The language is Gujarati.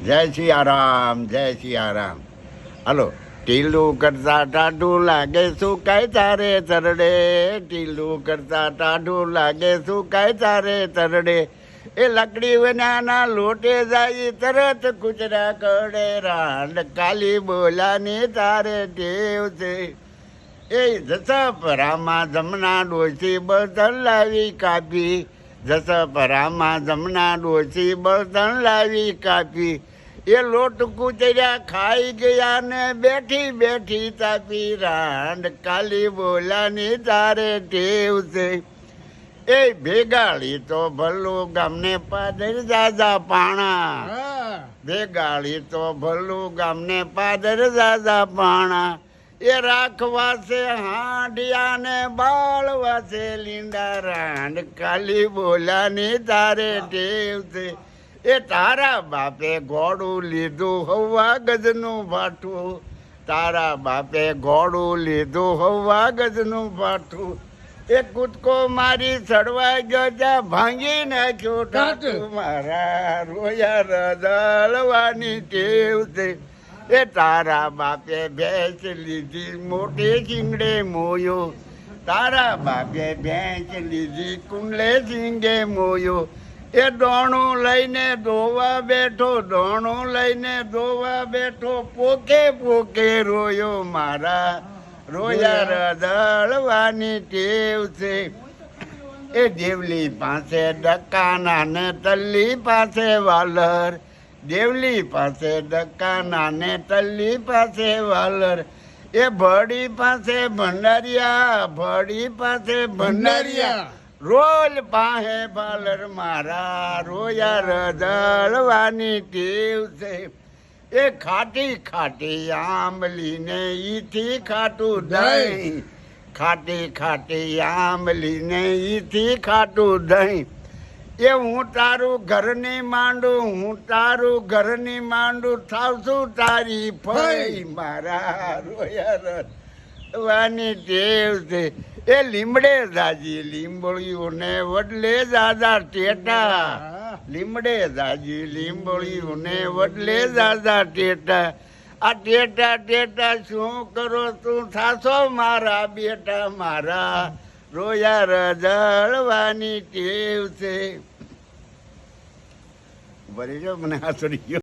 જય સિયારામ, જય સિયારામ. હાલો. ટીલું કરતા ટાઢું લાગે શું કાંઈ તારે તરડે, ટીલું કરતા ટાઢું લાગે શું કાંઈ તારે તરડે, એ લકડી વનાના લોટે જાય તરત કૂચરા કરડે, રાંડ કાલી બોલાની તારે ટેવ છે. એ જસપરામાં જમના ડોસી બળતણ લાવી કાપી, જસપરામાં જમના ડોસી બળતણ લાવી કાપી, એ લોટ કૂતર્યા ખાઈ ગયા ને બેઠી બેઠી તાપી, રાંડ કાલી બોલાની તારે ટેવ છે. એ ભેગાળી તો ભલું ગામને પાદર જાજા પાણા, ભેગાળી તો ભલું ગામને પાદર જાજા પાણા, એ રાખવા છે હાંડિયા ને બાળવા છે લીંડા, રાંડ કાલી બોલાની તારે ટેવ છે. એ તારા બાપે ઘોડું લીધું હવા ગજનું ભાઠું, તારા બાપે ઘોડું લીધું હવા ગજનું ભાઠું, એ કૂદકો મારી ચડવા ગયો ત્યાં ભાંગી નાખ્યો ટાટું, મારા રોયા રદળવાની ટેવ છે. એ તારા બાપે ભેંસ લીધી મોટે શીંગડે મોયો, તારા બાપે ભેંસ લીધી કુંડલે શીંગે મોયો, એ દોણું લઈને ધોવા બેઠો, દોણું લઈને ધોવા બેઠો, પોકે પોકે રોયો, મારા રોયા રદળવાની ટેવ છે. એ દેવલી પાસે ડકાના ને તલ્લી પાસે વાલર, દેવલી પાસે ડકાના ને તલ્લી પાસે વાલર, એ ભડી પાસે ભંડારિયા, ભડી પાસે ભંડારિયા, રોલ પાહે બાલર, મારા રોયા રદળવાની ટેવ છે. એ ખાટી ખાટી આંબલી ને ઈથી ખાટું દહીં, ખાટી ખાટી આંબલી ને ઈથી ખાટું દહીં, એ હું તારું ઘરની માંડું, હું તારું ઘરની માંડું, થાવશું તારી ફઈ, મારા રોયા રદળવાની ટેવ છે. એ લીમડે જાજી લીંબોળીઓને વડલે દાદા ટેટા, લીમડે જાજી લીંબોળીઓને વડલે દાદા ટેટા, આ ટેટા ટેટા શું કરો તું થાશો મારા બેટા, મારા રોયા રદળવાની ટેવ છે. ભરી જો મને આ ચડી ગયો.